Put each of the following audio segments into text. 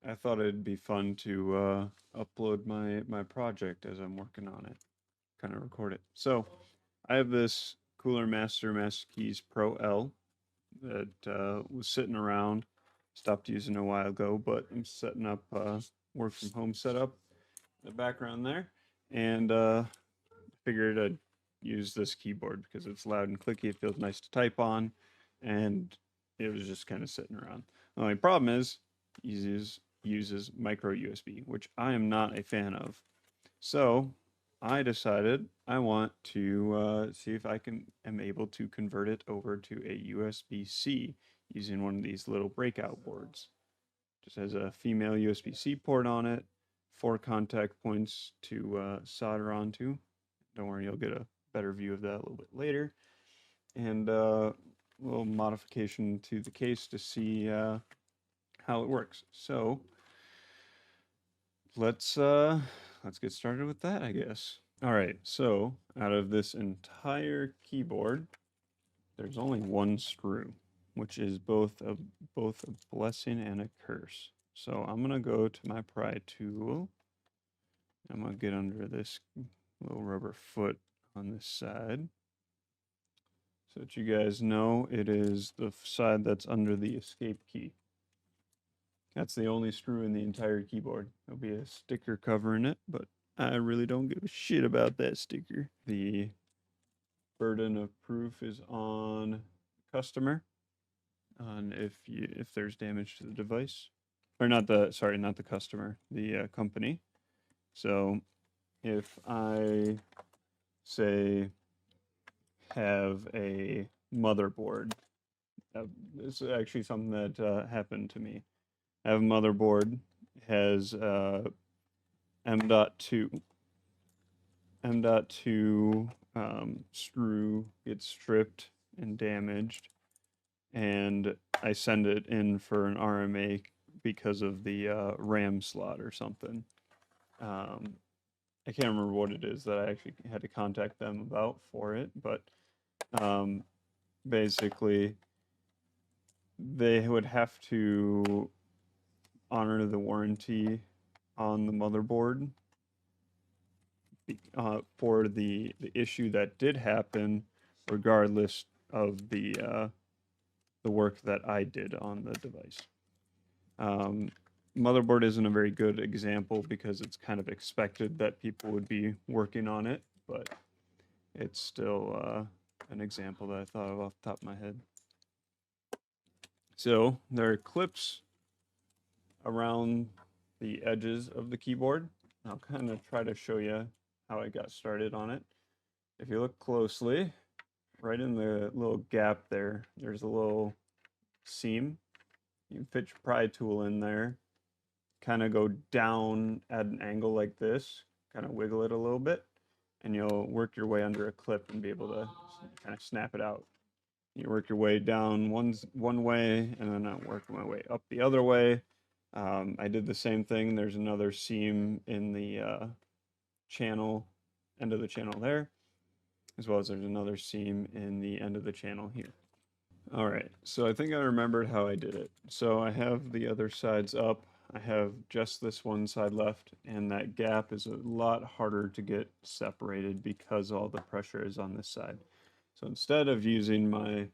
I thought it'd be fun to upload my project as I'm working on it, kind of record it. So I have this Cooler Masterkeys Pro L that was sitting around, stopped using a while ago, but I'm setting up work from home setup in the background there, and figured I'd use this keyboard because it's loud and clicky. It feels nice to type on, and it was just kind of sitting around. The only problem is uses micro USB, which I am not a fan of. So I decided I want to see if I am able to convert it over to a USB-C using one of these little breakout boards. Just has a female USB-C port on it, 4 contact points to solder onto. Don't worry, you'll get a better view of that a little bit later. And a little modification to the case to see how it works. So let's uh, let's get started with that, I guess. All right, so out of this entire keyboard, there's only one screw, which is both a blessing and a curse. So I'm gonna go to my pry tool. I'm gonna get under this little rubber foot on this side. So that you guys know, it is the side that's under the escape key. That's the only screw in the entire keyboard. There'll be a sticker covering it, but I really don't give a shit about that sticker. The burden of proof is on the customer on if there's damage to the device, or not the customer, the company. So if I say have a motherboard, this is actually something that happened to me. I have a motherboard, has M.2. M.2 screw gets stripped and damaged, and I send it in for an RMA because of the RAM slot or something. Um, I can't remember what it is that I actually had to contact them about for it, but um, basically they would have to honor the warranty on the motherboard for the issue that did happen, regardless of the work that I did on the device. Um, Motherboard isn't a very good example because it's kind of expected that people would be working on it, but it's still an example that I thought of off the top of my head. So there are clips around the edges of the keyboard. I'll kind of try to show you how I got started on it. If you look closely, right in the little gap there, there's a little seam. You can fit your pry tool in there, kind of go down at an angle like this, kind of wiggle it a little bit, and you'll work your way under a clip and be able to kind of snap it out. You work your way down one way, and then I work my way up the other way. I did the same thing. There's another seam in the channel, end of the channel there, as well as there's another seam in the end of the channel here. All right, so I think I remembered how I did it. So I have the other sides up. I have just this one side left, and that gap is a lot harder to get separated because all the pressure is on this side. So instead of using my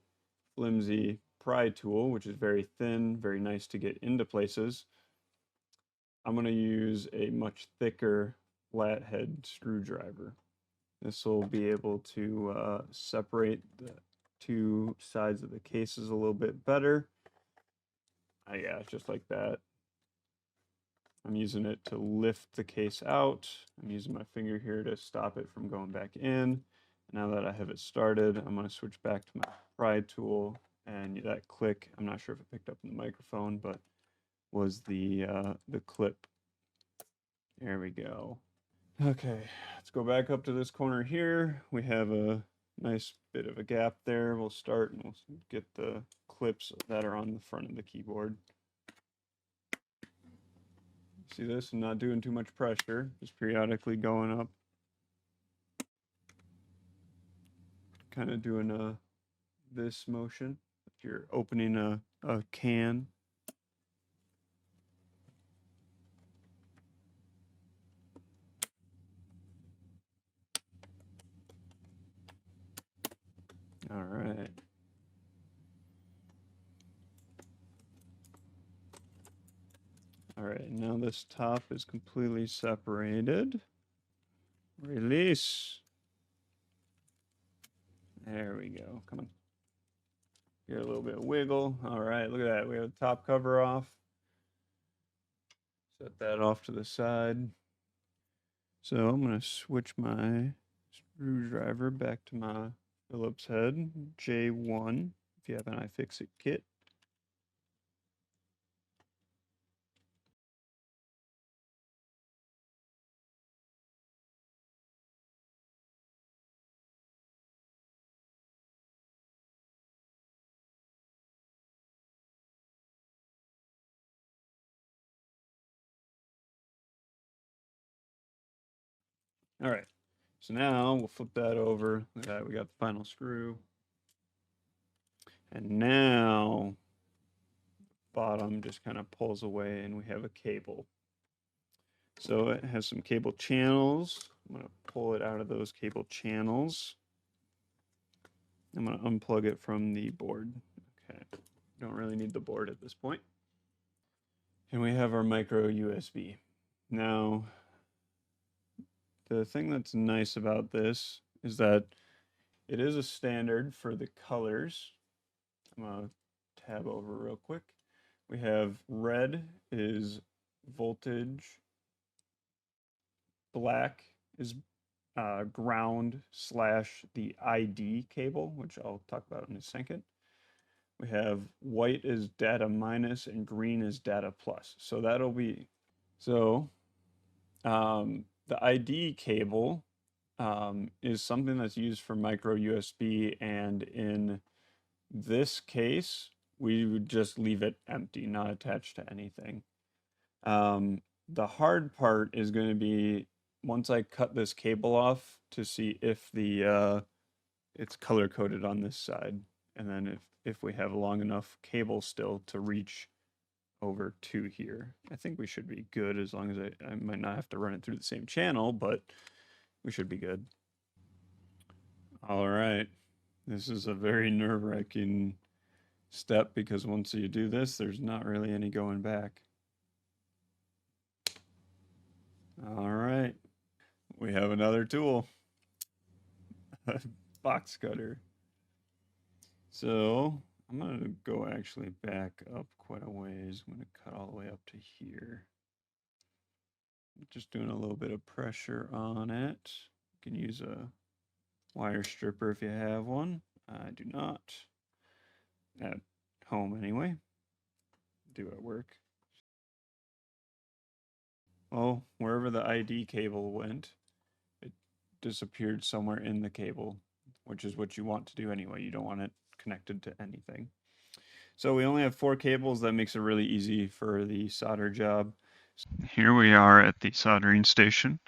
flimsy pry tool, which is very thin, very nice to get into places, I'm going to use a much thicker flathead screwdriver. This will be able to separate the two sides of the cases a little bit better. Yeah, just like that. I'm using it to lift the case out. I'm using my finger here to stop it from going back in. Now that I have it started, I'm going to switch back to my pry tool, and that click, I'm not sure if it picked up in the microphone, but was the clip. There we go. Okay, let's go back up to this corner here. We have a nice bit of a gap there. We'll start and we'll get the clips that are on the front of the keyboard. See this? I'm not doing too much pressure, just periodically going up. Kind of doing this motion. If you're opening a can. All right. All right, now this top is completely separated. Release. There we go. Come on. Get a little bit of wiggle. All right, look at that. We have the top cover off. Set that off to the side. So I'm going to switch my screwdriver back to my Phillips head, J1, if you have an iFixit kit. All right, so now we'll flip that over. Look at that, we got the final screw. And now bottom just kind of pulls away and we have a cable. So it has some cable channels. I'm going to pull it out of those cable channels. I'm going to unplug it from the board. Okay, don't really need the board at this point. And we have our micro USB. Now, the thing that's nice about this is that it is a standard for the colors. I'm going to tab over real quick. We have red is voltage, black is ground slash the ID cable, which I'll talk about in a second. We have white is data minus and green is data plus. So that'll be, so the ID cable is something that's used for micro USB, and in this case, we would just leave it empty, not attached to anything. The hard part is going to be once I cut this cable off to see if the it's color coded on this side, and then if we have long enough cable still to reach over to here. I think we should be good as long as I might not have to run it through the same channel, but we should be good. All right. This is a very nerve-wracking step because once you do this, there's not really any going back. All right. We have another tool. Box cutter. So I'm going to go actually back up quite a ways. I'm going to cut all the way up to here. Just doing a little bit of pressure on it. You can use a wire stripper if you have one. I do not. At home anyway. Do at work. Well, wherever the ID cable went, it disappeared somewhere in the cable, which is what you want to do anyway. You don't want it connected to anything. So we only have 4 cables. That makes it really easy for the solder job. Here we are at the soldering station.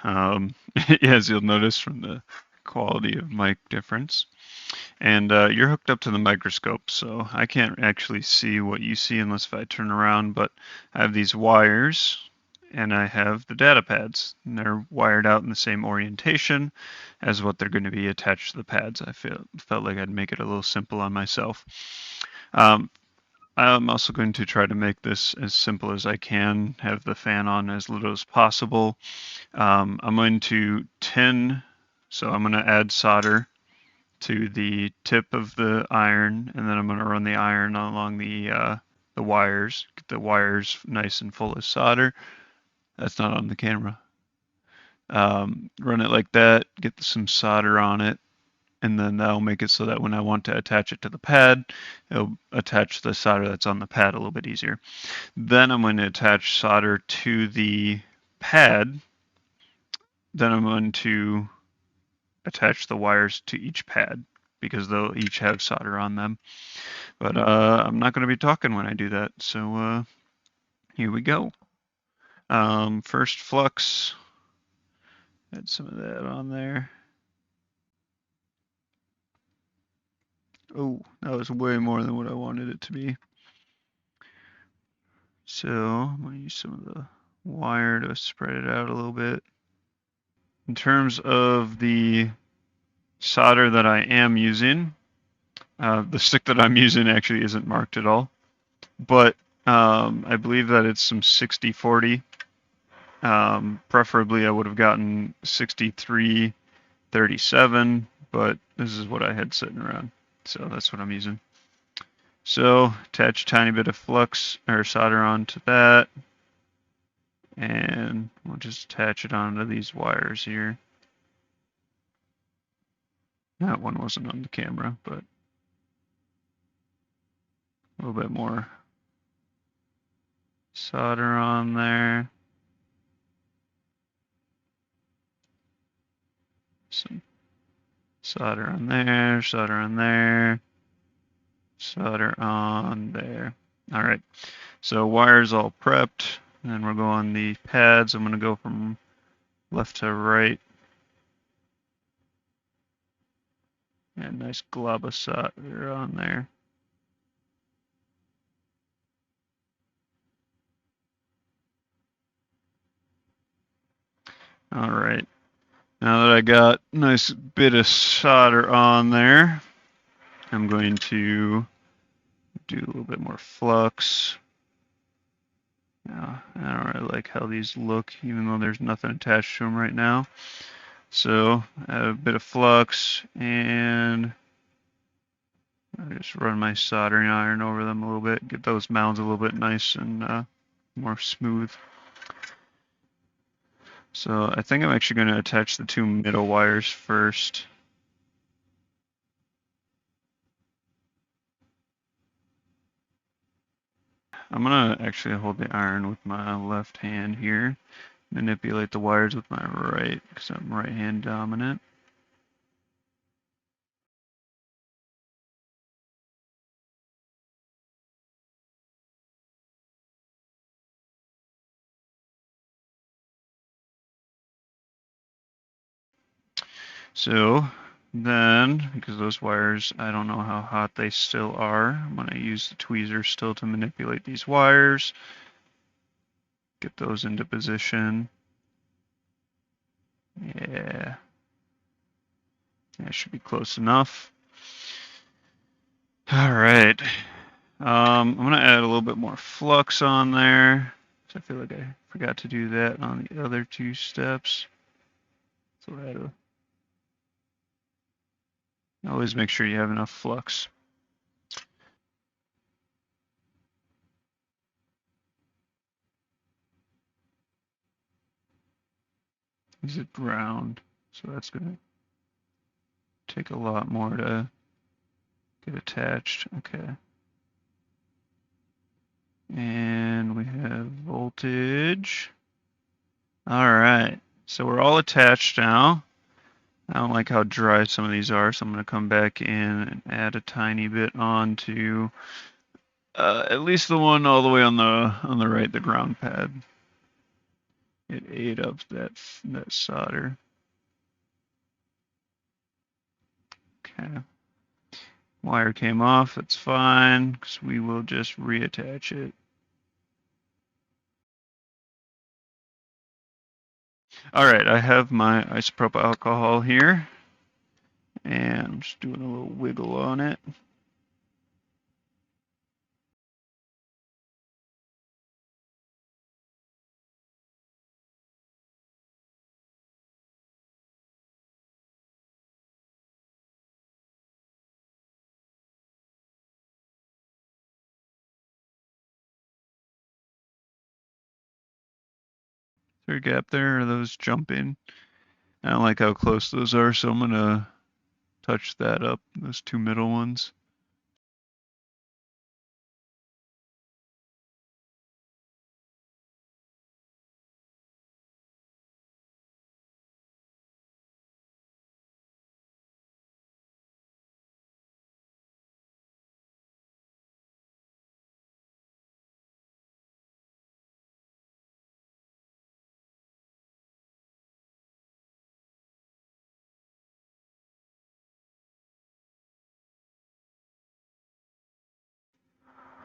As you'll notice from the quality of mic difference. And you're hooked up to the microscope, so I can't actually see what you see unless if I turn around, but I have these wires and I have the data pads, and they're wired out in the same orientation as what they're going to be attached to the pads. I felt like I'd make it a little simple on myself. I'm also going to try to make this as simple as I can, have the fan on as little as possible. I'm going to tin, so I'm going to add solder to the tip of the iron, and then I'm going to run the iron along the wires, get the wires nice and full of solder. That's not on the camera. Run it like that, get some solder on it, and then that'll make it so that when I want to attach it to the pad, it'll attach the solder that's on the pad a little bit easier. Then I'm going to attach solder to the pad. Then I'm going to attach the wires to each pad because they'll each have solder on them. But I'm not going to be talking when I do that, so here we go. First flux, add some of that on there. Oh, that was way more than what I wanted it to be. So I'm going to use some of the wire to spread it out a little bit. In terms of the solder that I am using, the stick that I'm using actually isn't marked at all, but I believe that it's some 60-40. Preferably I would have gotten 63-37, but this is what I had sitting around, so that's what I'm using. So attach a tiny bit of flux or solder onto that, and we'll just attach it onto these wires here. That one wasn't on the camera, but a little bit more solder on there. Some solder on there, solder on there, solder on there. All right, so wires all prepped, and we'll go on the pads. I'm going to go from left to right. And nice glob of solder on there. All right, now that I got a nice bit of solder on there, I'm going to do a little bit more flux. Now, I don't really like how these look, even though there's nothing attached to them right now. So add a bit of flux, and I just run my soldering iron over them a little bit, get those mounds a little bit nice and more smooth. So I think I'm actually going to attach the two middle wires first. I'm going to actually hold the iron with my left hand here, manipulate the wires with my right, because I'm right hand dominant. So then, because those wires, I don't know how hot they still are, I'm going to use the tweezers still to manipulate these wires, get those into position. Yeah, that should be close enough. All right, I'm going to add a little bit more flux on there. So I feel like I forgot to do that on the other two steps. So always make sure you have enough flux. Is it round? So that's going to take a lot more to get attached. Okay. And we have voltage. All right. So we're all attached now. I don't like how dry some of these are, so I'm going to come back in and add a tiny bit onto at least the one all the way on the right, the ground pad. It ate up that solder. Okay. Wire came off. That's fine, because we will just reattach it. All right, I have my isopropyl alcohol here, and I'm just doing a little wiggle on it. Is there a gap there? Are those jumping? I don't like how close those are, so I'm gonna touch that up, those two middle ones.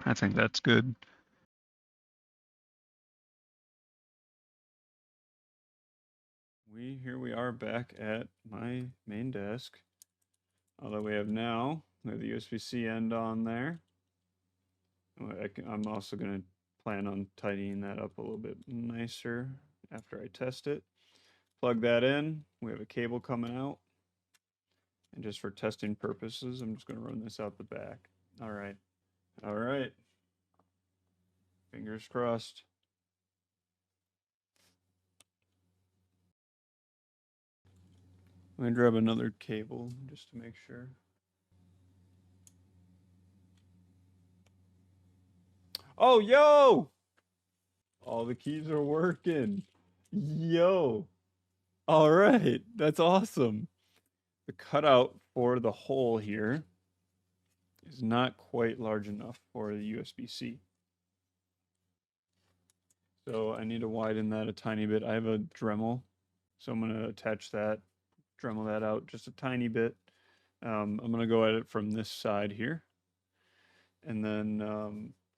I think that's good. Here we are back at my main desk. All that we have now, we have the USB-C end on there. I'm also going to plan on tidying that up a little bit nicer after I test it. Plug that in. We have a cable coming out. And just for testing purposes, I'm just going to run this out the back. All right. All right. Fingers crossed. Let me grab another cable just to make sure. Oh, yo! All the keys are working. Yo. All right. That's awesome. The cutout for the hole here is not quite large enough for the USB-C. So I need to widen that a tiny bit. I have a Dremel, so I'm going to attach that, Dremel that out just a tiny bit. I'm going to go at it from this side here. And then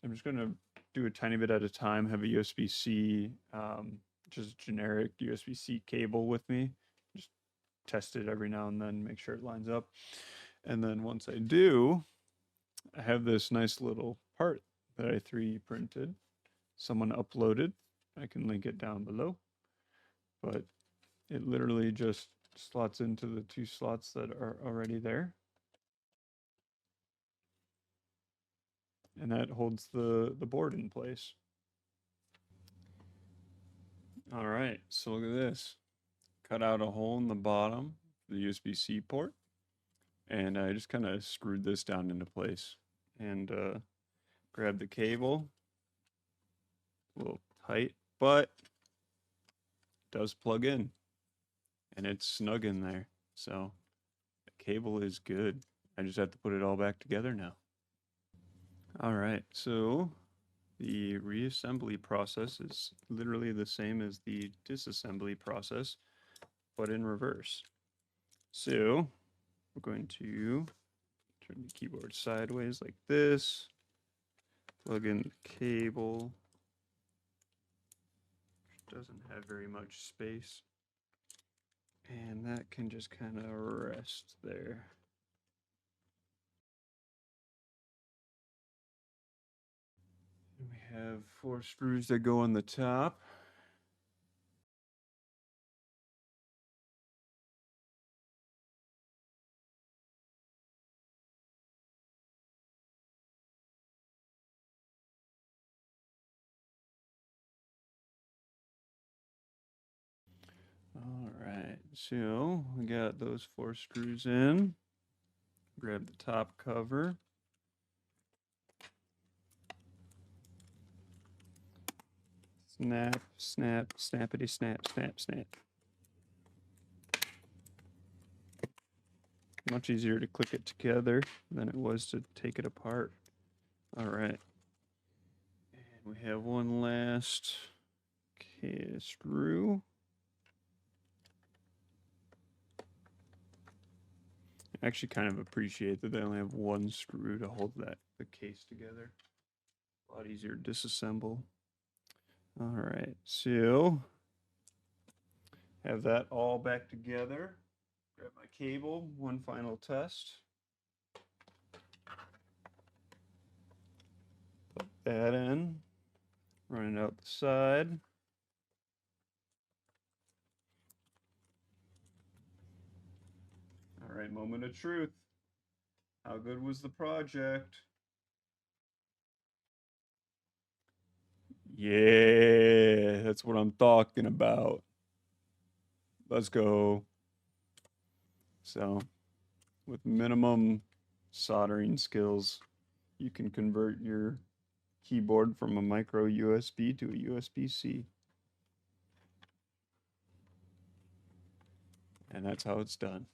I'm just going to do a tiny bit at a time, have a USB-C, just generic USB-C cable with me. Just test it every now and then, make sure it lines up. And then once I do, I have this nice little part that I 3D printed. Someone uploaded. I can link it down below. But it literally just slots into the 2 slots that are already there. And that holds the board in place. All right, so look at this. Cut out a hole in the bottom, the USB-C port. And I just kind of screwed this down into place. And grab the cable. A little tight, but it does plug in. And it's snug in there. So the cable is good. I just have to put it all back together now. All right, so the reassembly process is literally the same as the disassembly process, but in reverse. So we're going to turn the keyboard sideways like this, plug in the cable, which doesn't have very much space, and that can just kind of rest there. And we have 4 screws that go on the top. All right, so we got those 4 screws in. Grab the top cover. Snap, snap, snappity, snap, snap, snap. Much easier to click it together than it was to take it apart. All right. And we have one last screw. I actually kind of appreciate that they only have 1 screw to hold the case together. A lot easier to disassemble. All right, so have that all back together. Grab my cable, one final test. Put that in, run it out the side. All right, moment of truth. How good was the project? Yeah, that's what I'm talking about. Let's go. So, with minimum soldering skills, you can convert your keyboard from a micro USB to a USB-C. And that's how it's done.